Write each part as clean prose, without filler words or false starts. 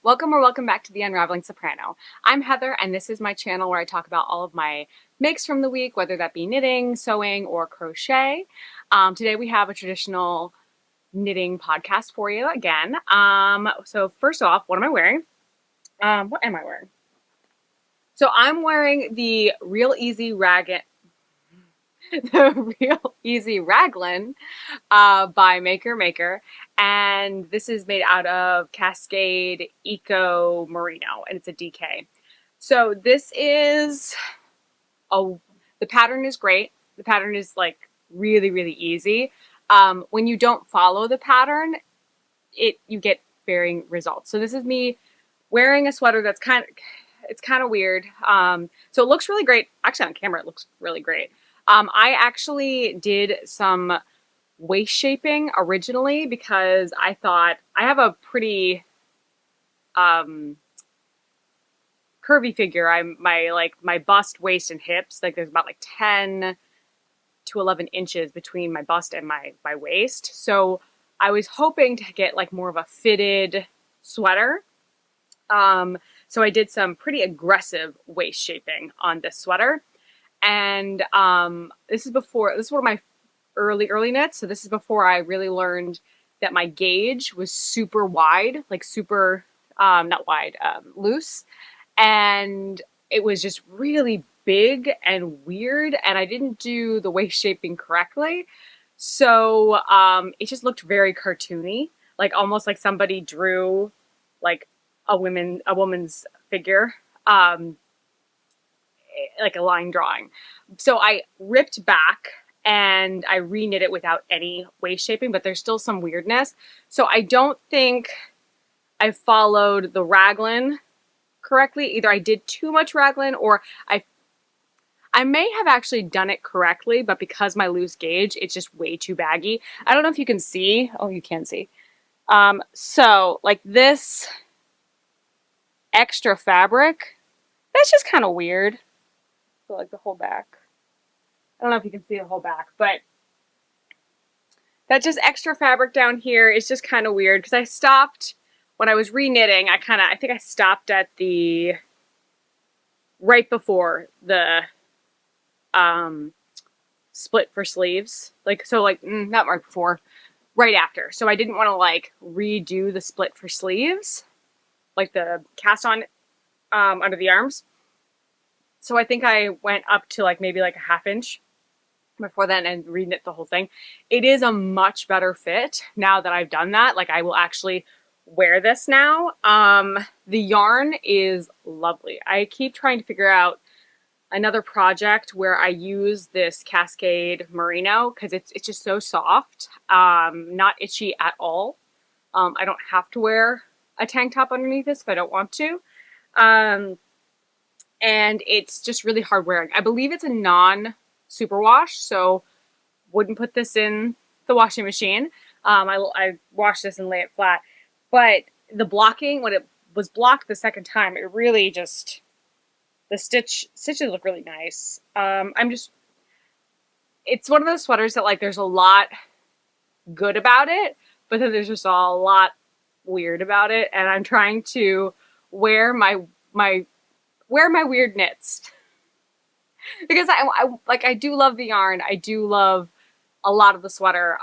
Welcome back to The Unraveling Soprano. I'm Heather, and this is my channel where I talk about all of my makes from the week, whether that be knitting, sewing, or crochet. Today we have a traditional knitting podcast for you again. So first off, what am I wearing? What am I wearing? So I'm wearing the Real Easy the Real Easy Raglan by Maker Maker, and this is made out of Cascade Eco Merino, and it's a DK. So this is the pattern is great. The pattern is like really easy. When you don't follow the pattern, you get varying results. So this is me wearing a sweater that's kind of weird. So it looks really great. Actually, on camera, it looks really great. I actually did some waist shaping originally because I thought I have a pretty curvy figure. My bust, waist, and hips. Like there's about like 10 to 11 inches between my bust and my waist. So I was hoping to get like more of a fitted sweater. So I did some pretty aggressive waist shaping on this sweater. And this is one of my early knits. So this is before I really learned that my gauge was super wide, like super, not wide, loose. And it was just really big and weird. And I didn't do the waist shaping correctly. So it just looked very cartoony, like almost like somebody drew like a woman's figure, like a line drawing. So I ripped back and I reknit it without any waist shaping, but there's still some weirdness. So I don't think I followed the raglan correctly. Either I did too much raglan or I may have actually done it correctly, but because my loose gauge, it's just way too baggy. I don't know if you can see. Oh, you can see. So like this extra fabric, that's just kind of weird. So like the whole back. I don't know if you can see the whole back, but that just extra fabric down here is just kind of weird because I stopped when I was reknitting. I think I stopped at the right before the split for sleeves. Not right before, right after. So I didn't want to like redo the split for sleeves, like the cast on under the arms. So I think I went up to like maybe like a half inch before then and reknit the whole thing. It is a much better fit now that I've done that. Like I will actually wear this now. The yarn is lovely. I keep trying to figure out another project where I use this Cascade Merino because it's just so soft, not itchy at all. I don't have to wear a tank top underneath this if I don't want to. And it's just really hard wearing. I believe it's a non-superwash, so wouldn't put this in the washing machine. I wash this and lay it flat. But the blocking, when it was blocked the second time, it really just, the stitches look really nice. It's one of those sweaters that like there's a lot good about it, but then there's just a lot weird about it. And I'm trying to wear my weird knits because I do love the yarn. I do love a lot of the sweater.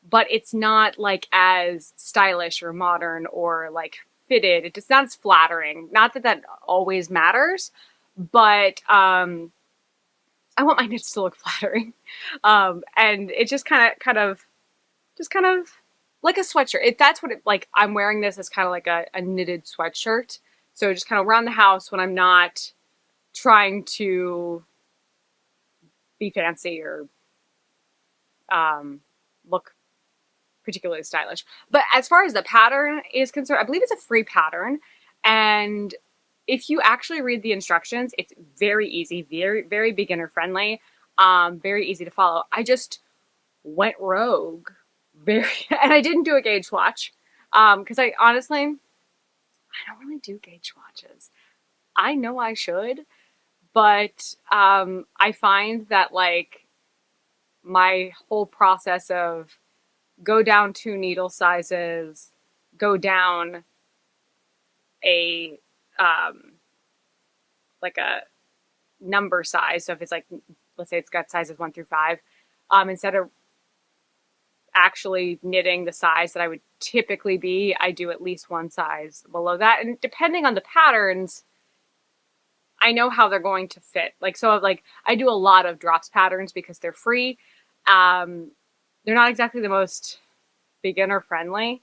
But it's not like as stylish or modern or like fitted. It's not as flattering. Not that that always matters, but I want my knits to look flattering. And it just kind of like a sweatshirt. That's what it like. I'm wearing this as kind of like a knitted sweatshirt. So just kind of around the house when I'm not trying to be fancy or look particularly stylish. But as far as the pattern is concerned, I believe it's a free pattern. And if you actually read the instructions, it's very easy, very beginner friendly, very easy to follow. I just went rogue and I didn't do a gauge swatch because I don't really do gauge swatches. I know I should, but I find that like my whole process of go down 2 needle sizes, go down a like a number size. So if it's like, let's say it's got sizes 1 through 5, instead of actually knitting the size that I would typically be, I do at least one size below that. And depending on the patterns, I know how they're going to fit. Like, so like I do a lot of drops patterns because they're free. They're not exactly the most beginner friendly.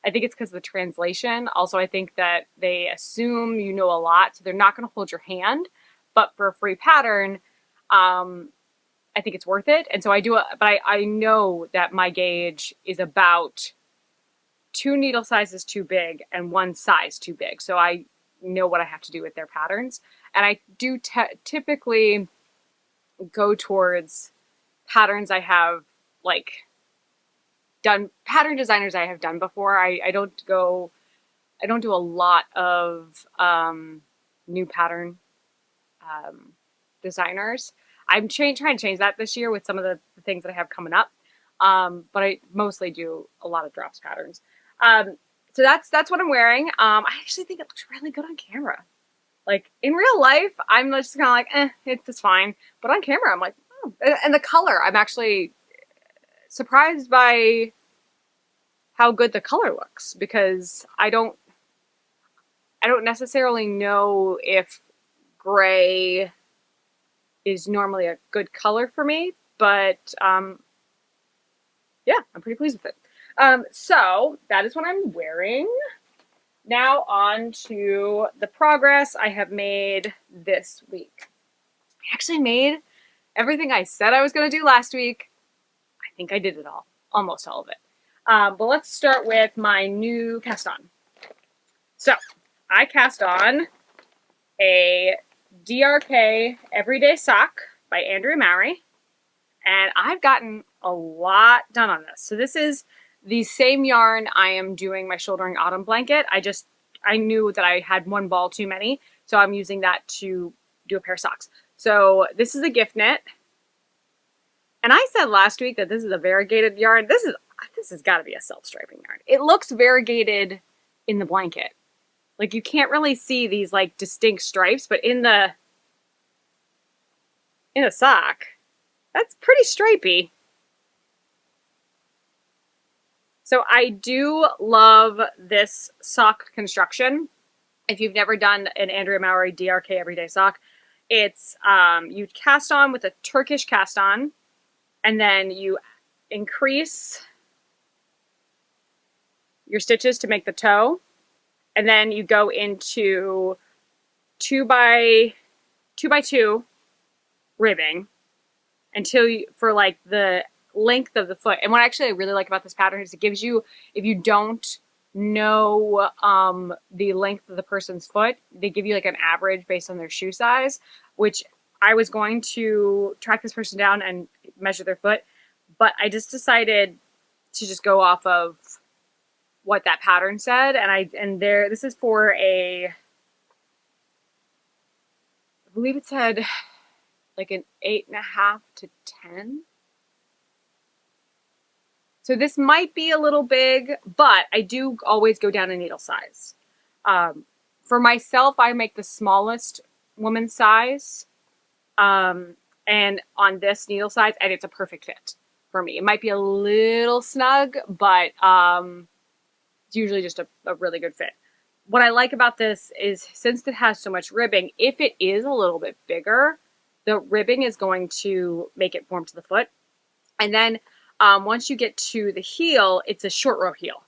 I think it's because of the translation. Also, I think that they assume you know a lot, so they're not going to hold your hand. But for a free pattern, I think it's worth it. And so I do it, but I know that my gauge is about 2 needle sizes too big and 1 size too big. So I know what I have to do with their patterns. And I do typically go towards patterns I have like done, pattern designers I have done before. I don't do a lot of new pattern designers. I'm trying to change that this year with some of the things that I have coming up. But I mostly do a lot of drops patterns. So that's what I'm wearing. I actually think it looks really good on camera. Like in real life, I'm just kind of like, it's fine. But on camera, I'm like, oh. And the color, I'm actually surprised by how good the color looks because I don't necessarily know if gray is normally a good color for me, but yeah, I'm pretty pleased with it. So that is what I'm wearing. Now on to the progress I have made this week. I actually made everything I said I was going to do last week. I think I did it all, almost all of it. But let's start with my new cast on. So I cast on a DRK Everyday Sock by Andrea Mowry, and I've gotten a lot done on this. So this is the same yarn I am doing my shouldering autumn blanket. I knew that I had one ball too many, so I'm using that to do a pair of socks. So this is a gift knit. And I said last week that this is a variegated yarn. This has got to be a self-striping yarn. It looks variegated in the blanket. Like you can't really see these like distinct stripes, but in a sock, that's pretty stripy. So I do love this sock construction. If you've never done an Andrea Mowry DRK Everyday Sock, it's you cast on with a Turkish cast on, and then you increase your stitches to make the toe, and then you go into 2x2 ribbing until for like the length of the foot. And what actually I really like about this pattern is it gives you, if you don't know the length of the person's foot, they give you like an average based on their shoe size, which I was going to track this person down and measure their foot, but I just decided to just go off of what that pattern said. And this is for I believe it said like an 8.5 to 10. So this might be a little big, but I do always go down a needle size. For myself, I make the smallest woman's size. And on this needle size, and it's a perfect fit for me. It might be a little snug, but it's usually just a really good fit. What I like about this is since it has so much ribbing, if it is a little bit bigger, the ribbing is going to make it form to the foot. And then once you get to the heel, it's a short row heel.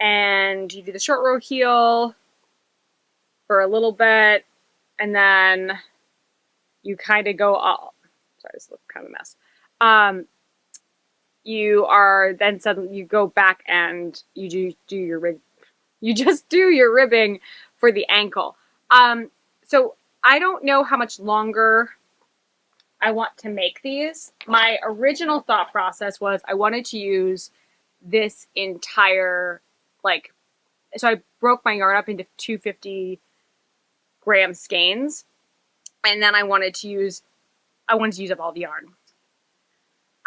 And you do the short row heel for a little bit, and then you kind of go up. Sorry, this looks kind of a mess. You are then suddenly you go back and you do your rib. You just do your ribbing for the ankle. So I don't know how much longer I want to make these. My original thought process was I wanted to use this entire, so I broke my yarn up into 250-gram skeins, and then I wanted to use up all the yarn.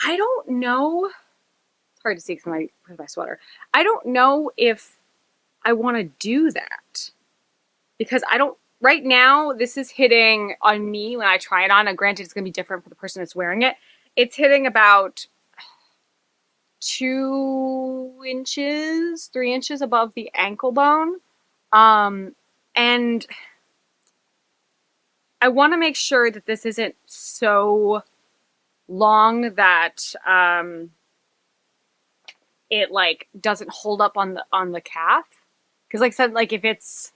I don't know. It's hard to see because my sweater. I don't know if I want to do that. because I don't, right now, this is hitting on me when I try it on. And granted, it's going to be different for the person that's wearing it. It's hitting about 2 inches, 3 inches above the ankle bone. And I want to make sure that this isn't so long that it like doesn't hold up on the calf. Because like I said, like if it's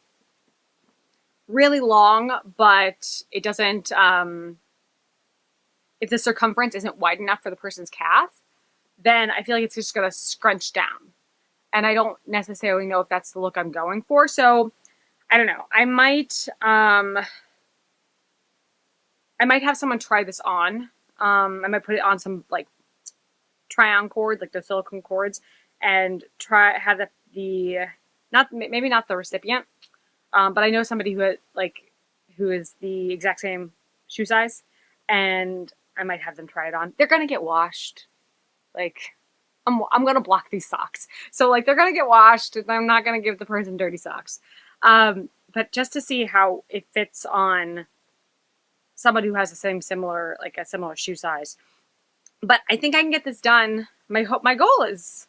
really long, but it doesn't, if the circumference isn't wide enough for the person's calf, then I feel like it's just gonna scrunch down. And I don't necessarily know if that's the look I'm going for. So I don't know. I might have someone try this on. I might put it on some like try-on cord, like the silicone cords, and try have the not maybe not the recipient, but I know somebody who is the exact same shoe size, and I might have them try it on. They're gonna get washed. Like I'm gonna block these socks, so like they're gonna get washed, and I'm not gonna give the person dirty socks. But just to see how it fits on somebody who has the similar like a similar shoe size. But I think I can get this done. My goal is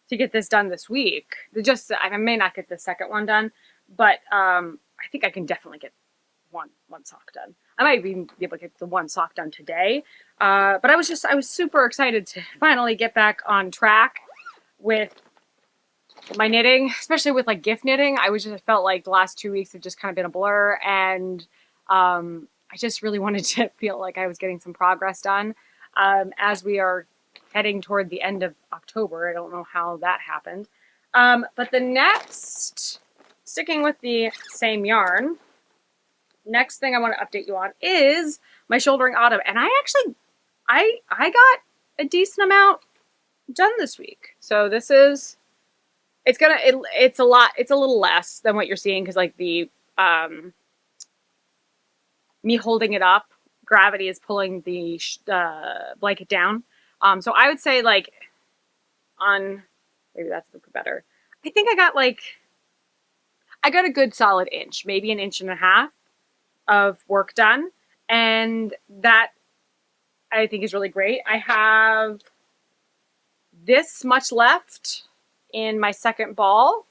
to get this done this week. Just I may not get the second one done, but I think I can definitely get one sock done. I might even be able to get the one sock done today. But I was super excited to finally get back on track with my knitting, especially with like gift knitting. I felt like the last 2 weeks have just kind of been a blur, and I just really wanted to feel like I was getting some progress done. As we are heading toward the end of October, I don't know how that happened. But the next, sticking with the same yarn, next thing I want to update you on is my shouldering autumn, and I got a decent amount done this week. So this is it's a lot. It's a little less than what you're seeing because like the me holding it up, gravity is pulling the blanket down. So I would say like on maybe that's better. I think I got a good solid inch, maybe an inch and a half of work done, and that I think is really great. I have this much left in my second ball,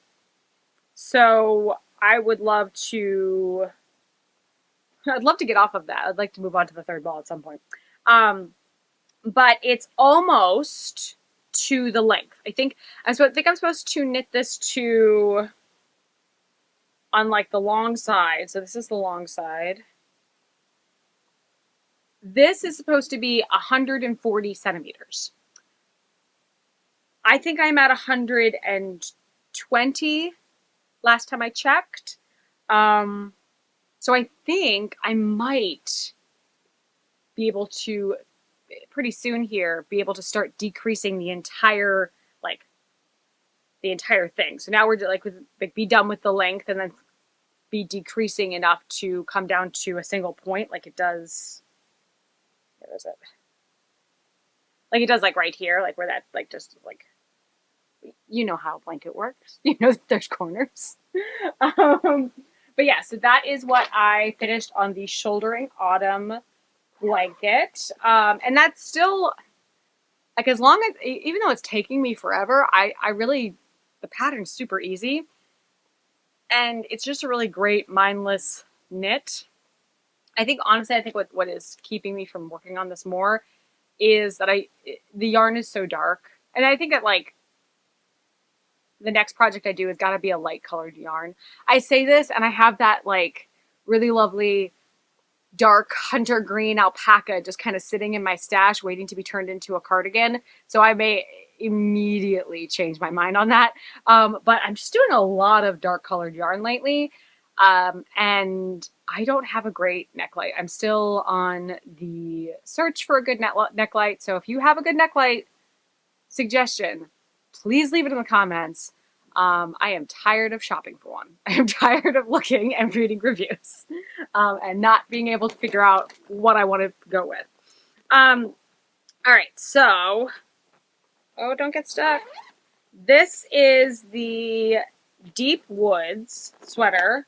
so I'd love to get off of that. I'd like to move on to the third ball at some point. But it's almost to the length. I think I'm supposed to knit this to on like the long side. So this is the long side. This is supposed to be 140 centimeters. I think I'm at 120 last time I checked. So I think I might be able to pretty soon here be able to start decreasing the entire thing. So now we're be done with the length and then be decreasing enough to come down to a single point like it does. Where is it? Like it does like right here, like where that like just like you know how a blanket works. You know there's corners. But yeah, so that is what I finished on the shouldering autumn blanket. And that's still like as long as even though it's taking me forever, I really the pattern's super easy. And it's just a really great mindless knit. I think honestly, I think what is keeping me from working on this more is that the yarn is so dark. And I think that like the next project I do has got to be a light colored yarn. I say this and I have that like really lovely dark hunter green alpaca just kind of sitting in my stash waiting to be turned into a cardigan. So I may immediately change my mind on that. But I'm just doing a lot of dark colored yarn lately. And I don't have a great necklight. I'm still on the search for a good necklight. So if you have a good necklight suggestion, please leave it in the comments. I am tired of shopping for one. I am tired of looking and reading reviews and not being able to figure out what I want to go with. All right, so, oh, don't get stuck. This is the Deep Woods sweater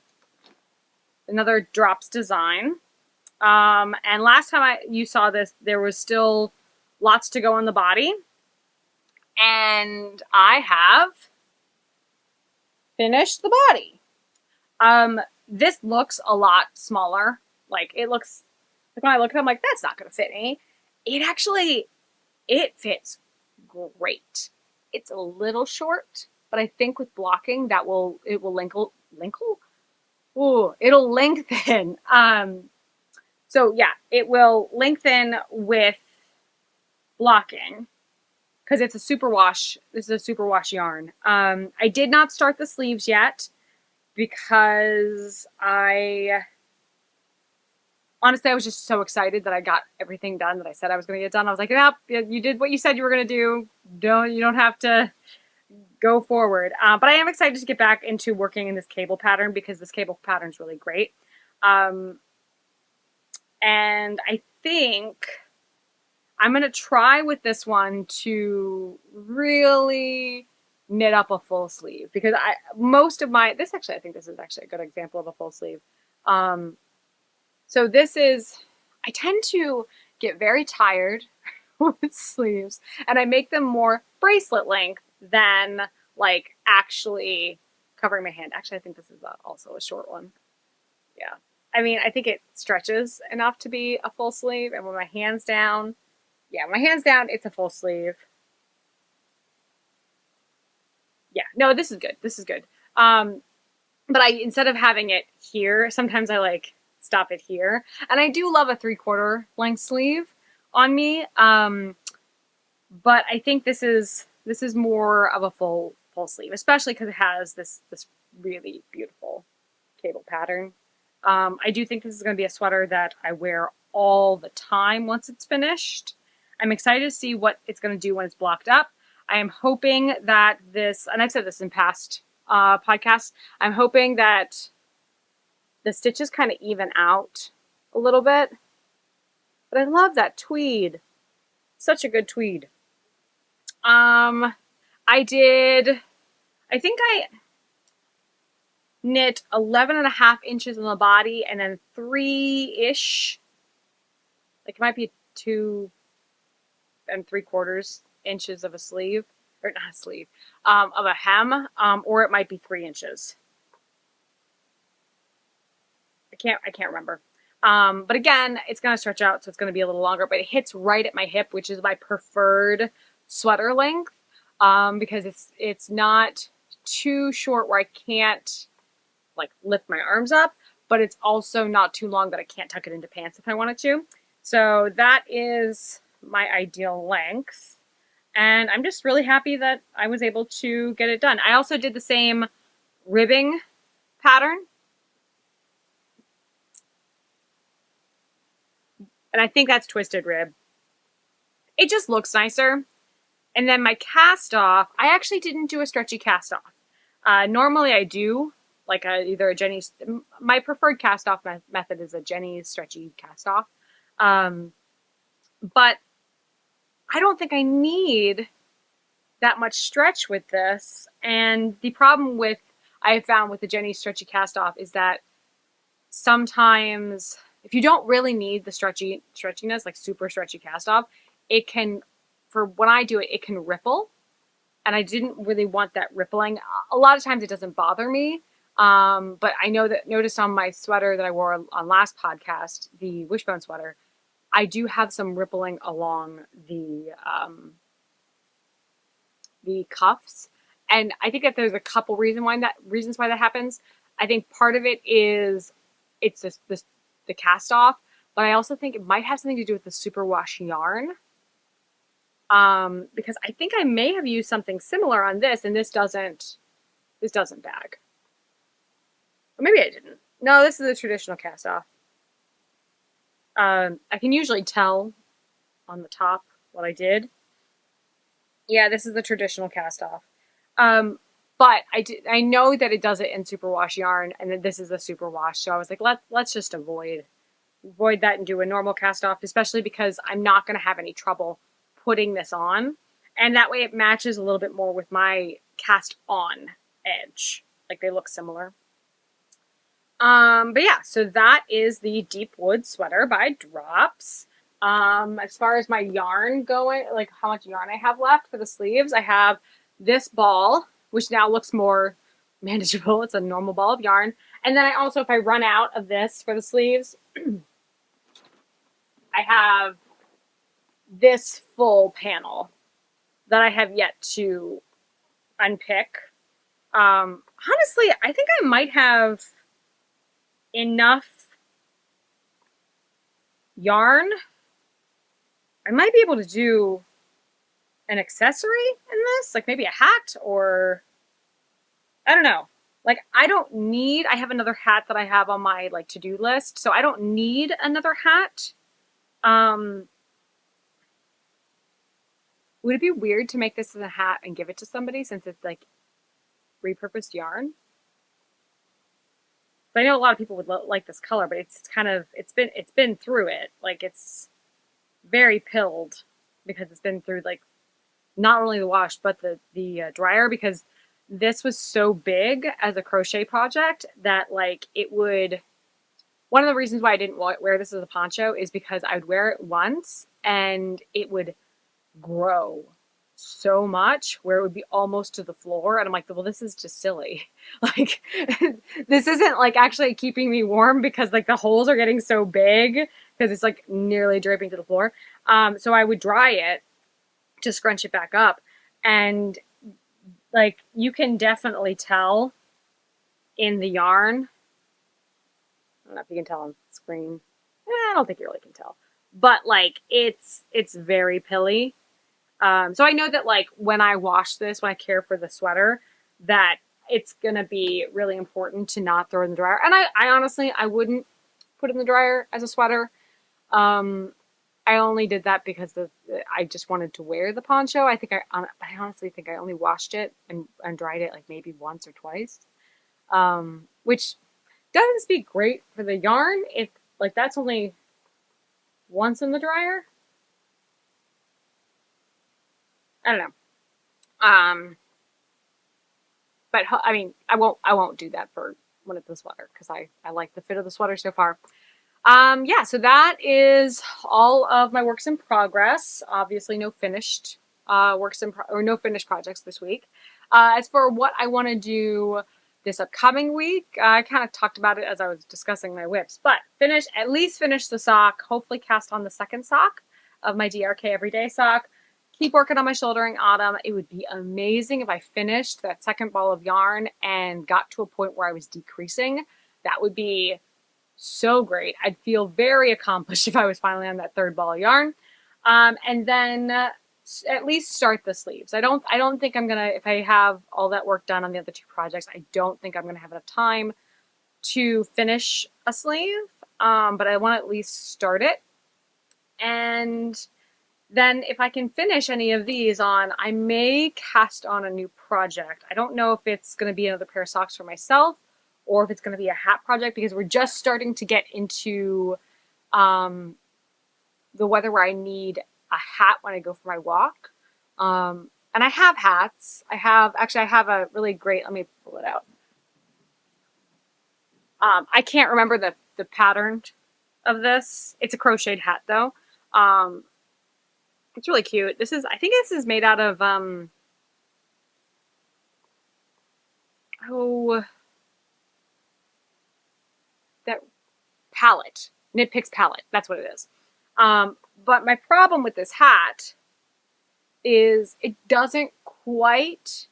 another Drops design. And last time you saw this, there was still lots to go on the body. And I have finished the body. This looks a lot smaller. Like it looks, like when I look at it, I'm like, that's not going to fit me. It fits great. It's a little short, but I think with blocking it will linkle? Ooh, it'll lengthen. So yeah, it will lengthen with blocking because it's a superwash. This is a superwash yarn. I did not start the sleeves yet because honestly, I was just so excited that I got everything done that I said I was going to get done. I was like, "Yep, you did what you said you were going to do. You don't have to go forward." But I am excited to get back into working in this cable pattern because this cable pattern is really great. Um, and I think I'm going to try with this one to really knit up a full sleeve because I think this is actually a good example of a full sleeve. Um, so I tend to get very tired with sleeves and I make them more bracelet length than like actually covering my hand. Actually, I think this is also a short one. Yeah. I mean, I think it stretches enough to be a full sleeve. And when my hand's down, it's a full sleeve. Yeah. No, this is good. This is good. But instead of having it here, sometimes I like stop it here. And I do love a 3/4 length sleeve on me. But I think this is more of a full sleeve, especially because it has this really beautiful cable pattern. I do think this is going to be a sweater that I wear all the time once it's finished. I'm excited to see what it's going to do when it's blocked up. I am hoping that and I've said this in past podcasts, I'm hoping that the stitches kind of even out a little bit. But I love that tweed. Such a good tweed. Um, I did, I think I knit 11.5 inches on the body and then 3-ish, like it might be 2 3/4 inches of a sleeve, or not a sleeve, of a hem, or it might be 3 inches. I can't remember. But again, it's going to stretch out, so it's going to be a little longer, but it hits right at my hip, which is my preferred sweater length, because it's not too short where I can't like lift my arms up, but it's also not too long that I can't tuck it into pants if I wanted to. So that is my ideal length. And I'm just really happy that I was able to get it done. I also did the same ribbing pattern. And I think that's twisted rib. It just looks nicer. And then my cast off, I actually didn't do a stretchy cast off. Normally I do, like either a Jenny's, my preferred cast off method is a Jenny's stretchy cast off. But I don't think I need that much stretch with this. And the problem I have found with the Jenny's stretchy cast off is that sometimes if you don't really need the stretchiness, like super stretchy cast off, it can, for when I do it, it can ripple. And I didn't really want that rippling. A lot of times it doesn't bother me. But I noticed on my sweater that I wore on last podcast, the Wishbone sweater, I do have some rippling along the cuffs. And I think that there's a couple reasons why that happens. I think part of it is it's the cast off, but I also think it might have something to do with the superwash yarn. Because I think I may have used something similar on this, and this doesn't bag. Or maybe I didn't. No, this is a traditional cast off. I can usually tell on the top what I did. Yeah, this is the traditional cast off. But I know that it does it in superwash yarn, and that this is a superwash. So I was like, let's just avoid that and do a normal cast off, especially because I'm not going to have any trouble putting this on. And that way it matches a little bit more with my cast on edge. Like they look similar. But yeah, so that is the Deep Wood Sweater by Drops. As far as my yarn going, like how much yarn I have left for the sleeves, I have this ball, which now looks more manageable. It's a normal ball of yarn. And then I also, if I run out of this for the sleeves, I have this full panel that I have yet to unpick. Honestly, I think I might have enough yarn. I might be able to do an accessory in this, like maybe a hat or I don't know. Like I don't need I have another hat that I have on my like to-do list, so I don't need another hat. Um would it be weird to make this as a hat and give it to somebody since it's like repurposed yarn? But I know a lot of people would like this color, but it's kind of it's been through it. Like it's very pilled because it's been through like not only the wash but the dryer because this was so big as a crochet project that like it would one of the reasons why I didn't wear this as a poncho is because I would wear it once and it would grow so much where it would be almost to the floor and I'm like, well, this is just silly. Like this isn't like actually keeping me warm because like the holes are getting so big because it's like nearly draping to the floor. So I would dry it to scrunch it back up and like you can definitely tell in the yarn. I don't know if you can tell on the screen. I don't think you really can tell. But like it's very pilly. So I know that like when I wash this, when I care for the sweater, that it's gonna be really important to not throw it in the dryer. And I honestly I wouldn't put it in the dryer as a sweater. Um, I only did that because I just wanted to wear the poncho. I honestly think I only washed it and dried it like maybe once or twice, which doesn't speak great for the yarn. If like that's only once in the dryer, I don't know. But I mean, I won't do that for one of the sweater because I like the fit of the sweater so far. Yeah, so that is all of my works in progress. Obviously, no finished or no finished projects this week. As for what I want to do this upcoming week, I kind of talked about it as I was discussing my whips, but at least finish the sock. Hopefully, cast on the second sock of my DRK Everyday sock. Keep working on my shouldering autumn. It would be amazing if I finished that second ball of yarn and got to a point where I was decreasing. That would be so great. I'd feel very accomplished if I was finally on that third ball of yarn. And then at least start the sleeves. I don't think I'm gonna if I have all that work done on the other two projects. I don't think I'm gonna have enough time to finish a sleeve. But I want to at least start it. And then if I can finish any of these on, I may cast on a new project. I don't know if it's going to be another pair of socks for myself or if it's going to be a hat project because we're just starting to get into um, the weather where I need a hat when I go for my walk. And I have hats. I have a really great, let me pull it out. I can't remember the pattern of this. It's a crocheted hat though. Um, it's really cute. I think this is made out of, oh, that palette. Knit Picks palette. That's what it is. But my problem with this hat is it doesn't quite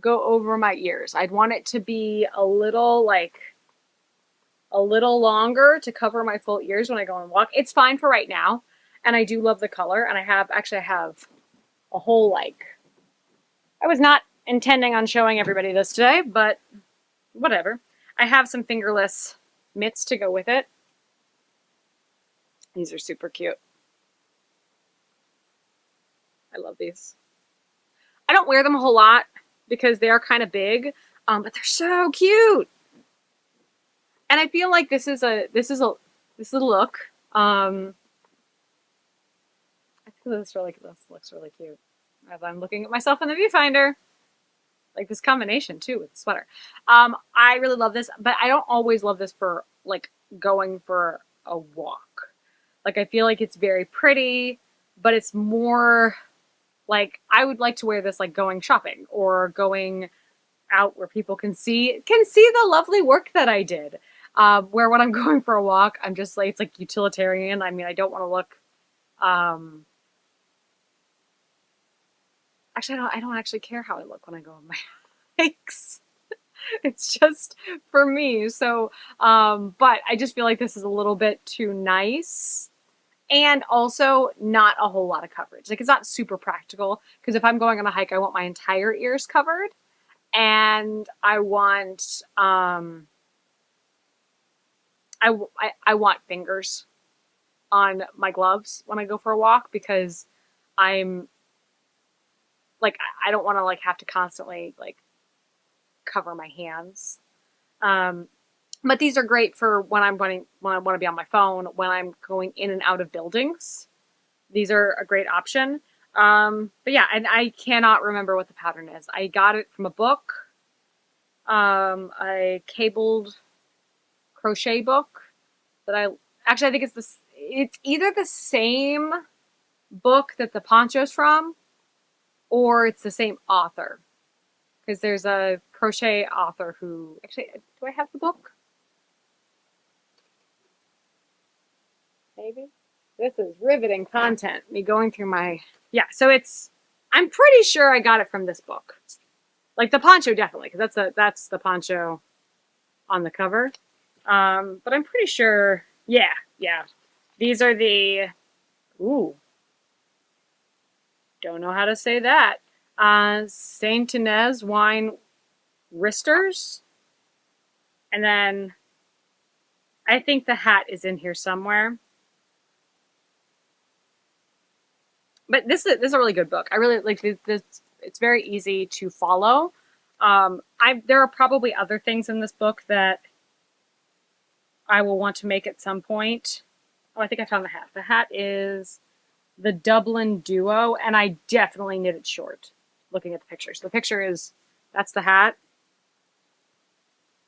go over my ears. I'd want it to be a little longer to cover my full ears when I go and walk. It's fine for right now. And I do love the color. And I have a whole I was not intending on showing everybody this today, but whatever. I have some fingerless mitts to go with it. These are super cute. I love these. I don't wear them a whole lot because they are kind of big, but they're so cute. And I feel like this is a look. I think this looks really cute. As I'm looking at myself in the viewfinder. Like this combination too with the sweater. I really love this, but I don't always love this for like going for a walk. Like I feel like it's very pretty, but it's more like I would like to wear this like going shopping or going out where people can see the lovely work that I did. Where when I'm going for a walk, I'm just like it's like utilitarian. I mean, I don't want to look. Um, Actually, I don't actually care how I look when I go on my hikes. It's just for me. So, but I just feel like this is a little bit too nice. And also not a whole lot of coverage. Like it's not super practical because if I'm going on a hike, I want my entire ears covered, and I want fingers on my gloves when I go for a walk because I'm like I don't want to like have to constantly like cover my hands. Um, but these are great for when I want to be on my phone, when I'm going in and out of buildings. These are a great option. But yeah, and I cannot remember what the pattern is. I got it from a book, a cabled crochet book that I think it's either the same book that the poncho's from or it's the same author because there's a crochet author who actually do I have the book? Maybe. This is riveting content. Me going through my yeah. So I'm pretty sure I got it from this book. Like the poncho, definitely, because that's the poncho on the cover. But I'm pretty sure. Yeah, yeah. These are the. Ooh, don't know how to say that. Saint Inez wine wristers, and then I think the hat is in here somewhere. But this is a really good book. I really like this. It's very easy to follow. There are probably other things in this book that I will want to make at some point. Oh, I think I found the hat. The hat is the Dublin Duo, and I definitely knit it short. Looking at the picture, so the picture is that's the hat.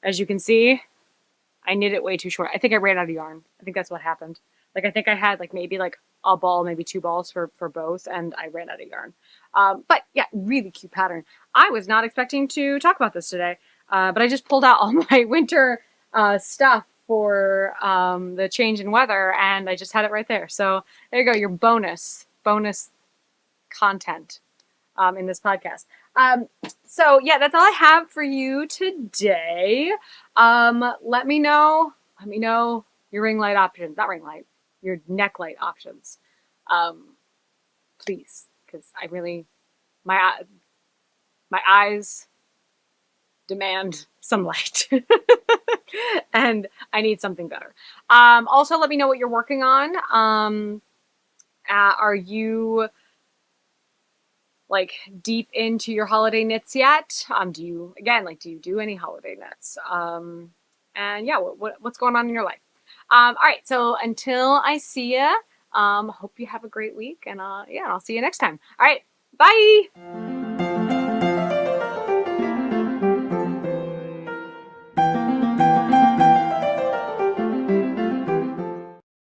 As you can see, I knit it way too short. I think I ran out of yarn. I think that's what happened. Like I think I had like maybe like a ball, maybe two balls for both, and I ran out of yarn. But yeah, really cute pattern. I was not expecting to talk about this today, but I just pulled out all my winter stuff for the change in weather, and I just had it right there. So there you go, your bonus content in this podcast. So yeah, that's all I have for you today. Let me know. Let me know your ring light options, not ring light, your neck light options, please, because I really my my eyes demand some light, and I need something better. Also, let me know what you're working on. Are you like deep into your holiday knits yet? Do you do any holiday knits? And yeah, what's going on in your life? All right, so until I see you, hope you have a great week, and yeah, I'll see you next time. All right, bye.